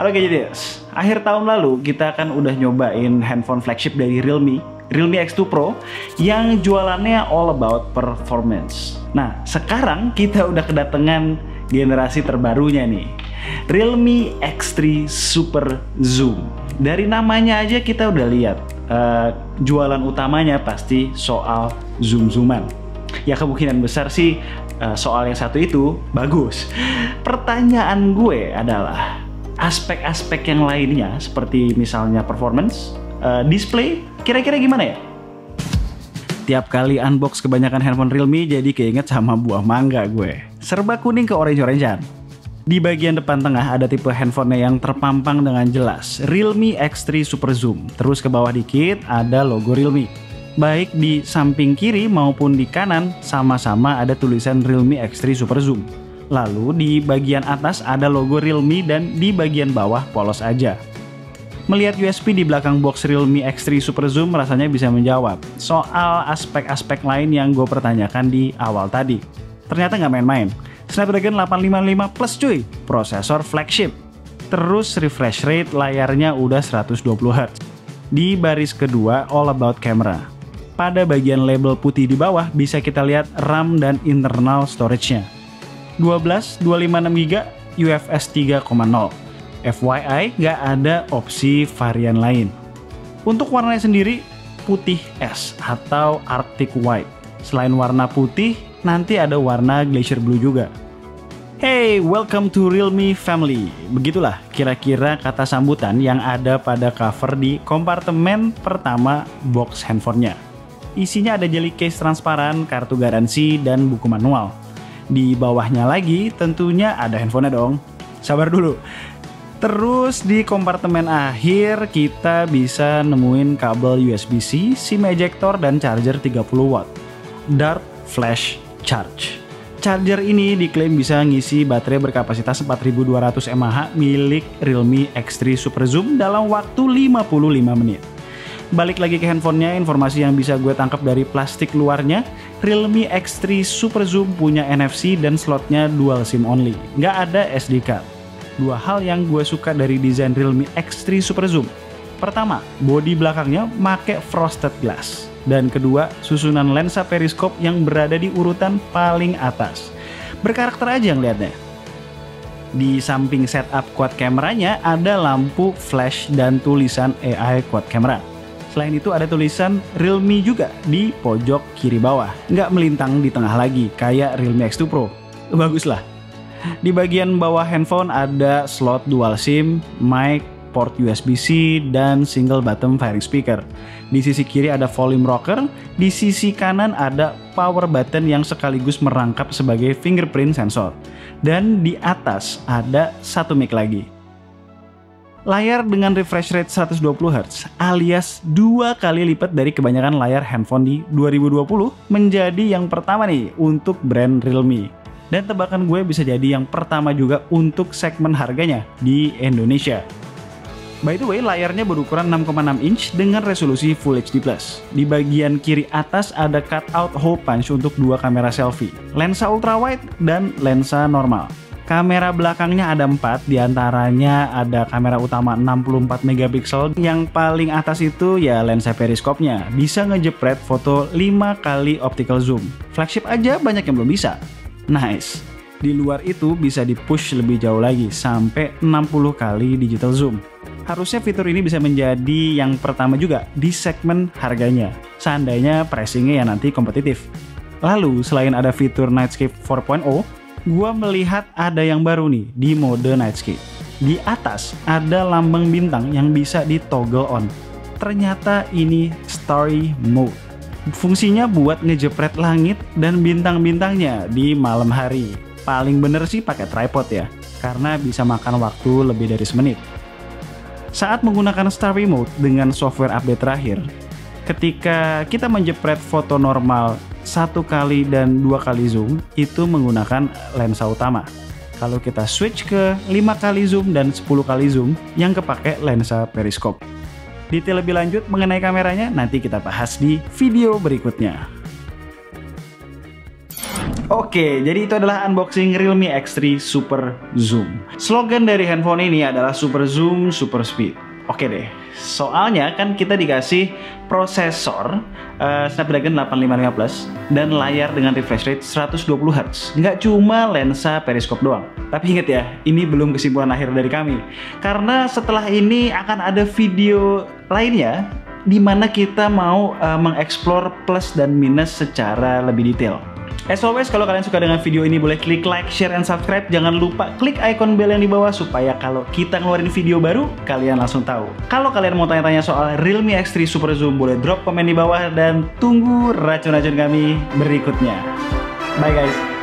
Oke Jadiers, akhir tahun lalu kita kan udah nyobain handphone flagship dari Realme X2 Pro yang jualannya all about performance. Nah, sekarang kita udah kedatangan generasi terbarunya nih, Realme X3 Super Zoom. Dari namanya aja kita udah lihat jualan utamanya pasti soal zoom-zooman. Ya kemungkinan besar sih soal yang satu itu bagus. Pertanyaan gue adalah aspek-aspek yang lainnya seperti misalnya performance, display, kira-kira gimana ya? Tiap kali unbox kebanyakan handphone Realme jadi keinget sama buah mangga gue. Serba kuning ke orange-orangean. Di bagian depan tengah ada tipe handphonenya yang terpampang dengan jelas, Realme X3 Super Zoom. Terus ke bawah dikit ada logo Realme. Baik di samping kiri maupun di kanan sama-sama ada tulisan Realme X3 Super Zoom. Lalu di bagian atas ada logo Realme dan di bagian bawah polos aja. Melihat USB di belakang box Realme X3 Super Zoom rasanya bisa menjawab soal aspek-aspek lain yang gue pertanyakan di awal tadi. Ternyata nggak main-main. Snapdragon 855 Plus cuy, prosesor flagship. Terus refresh rate layarnya udah 120 Hz. Di baris kedua all about camera. Pada bagian label putih di bawah bisa kita lihat RAM dan internal storage-nya. 256GB UFS 3.0. FYI, nggak ada opsi varian lain. Untuk warnanya sendiri, putih es atau Arctic White. Selain warna putih, nanti ada warna Glacier Blue juga. Hey, welcome to Realme family. Begitulah kira-kira kata sambutan yang ada pada cover di kompartemen pertama box handphonenya. Isinya ada jelly case transparan, kartu garansi, dan buku manual. Di bawahnya lagi tentunya ada handphonenya dong. Sabar dulu. Terus di kompartemen akhir kita bisa nemuin kabel USB-C, SIM ejector, dan charger 30 watt. Dart Flash Charge. Charger ini diklaim bisa ngisi baterai berkapasitas 4200 mAh milik Realme X3 Super Zoom dalam waktu 55 menit. Balik lagi ke handphonenya, informasi yang bisa gue tangkap dari plastik luarnya, Realme X3 Super Zoom punya NFC dan slotnya dual SIM only, nggak ada SD card. Dua hal yang gue suka dari desain Realme X3 Super Zoom. Pertama, bodi belakangnya make frosted glass. Dan kedua, susunan lensa periskop yang berada di urutan paling atas. Berkarakter aja yang lihatnya. Di samping setup quad kameranya ada lampu flash dan tulisan AI quad camera. Selain itu ada tulisan Realme juga di pojok kiri bawah. Nggak melintang di tengah lagi kayak Realme X2 Pro. Bagus lah. Di bagian bawah handphone ada slot dual SIM, mic, port USB-C, dan single button firing speaker. Di sisi kiri ada volume rocker, di sisi kanan ada power button yang sekaligus merangkap sebagai fingerprint sensor. Dan di atas ada satu mic lagi. Layar dengan refresh rate 120 Hz alias 2 kali lipat dari kebanyakan layar handphone di 2020 menjadi yang pertama nih untuk brand Realme. Dan tebakan gue bisa jadi yang pertama juga untuk segmen harganya di Indonesia. By the way, layarnya berukuran 6,6 inch dengan resolusi Full HD+. Di bagian kiri atas ada cutout hole punch untuk dua kamera selfie, lensa ultrawide dan lensa normal. Kamera belakangnya ada 4, diantaranya ada kamera utama 64 megapiksel. Yang paling atas itu ya lensa periskopnya, bisa ngejepret foto 5 kali optical zoom. Flagship aja banyak yang belum bisa. Nice. Di luar itu bisa di-push lebih jauh lagi, sampai 60 kali digital zoom. Harusnya fitur ini bisa menjadi yang pertama juga di segmen harganya, seandainya pricingnya ya nanti kompetitif. Lalu selain ada fitur Nightscape 4.0, gua melihat ada yang baru nih di mode Nightscape. Di atas ada lambang bintang yang bisa di toggle on. Ternyata ini Starry Mode. Fungsinya buat ngejepret langit dan bintang-bintangnya di malam hari. Paling bener sih pakai tripod ya, karena bisa makan waktu lebih dari semenit. Saat menggunakan Starry Mode dengan software update terakhir, ketika kita menjepret foto normal 1 kali dan 2 kali zoom, itu menggunakan lensa utama. Kalau kita switch ke 5 kali zoom dan 10 kali zoom, yang kepake lensa periskop. Detail lebih lanjut mengenai kameranya nanti kita bahas di video berikutnya. Oke, jadi itu adalah unboxing Realme X3 Super Zoom. Slogan dari handphone ini adalah Super Zoom, Super Speed. Oke deh, soalnya kan kita dikasih prosesor Snapdragon 855 Plus dan layar dengan refresh rate 120 Hz. Nggak cuma lensa periskop doang. Tapi ingat ya, ini belum kesimpulan akhir dari kami. Karena setelah ini akan ada video lainnya di mana kita mau mengeksplor plus dan minus secara lebih detail. As always, kalau kalian suka dengan video ini boleh klik like, share, and subscribe. Jangan lupa klik icon bell yang di bawah supaya kalau kita ngeluarin video baru, kalian langsung tahu. Kalau kalian mau tanya-tanya soal Realme X3 Super Zoom, boleh drop komen di bawah dan tunggu racun-racun kami berikutnya. Bye guys!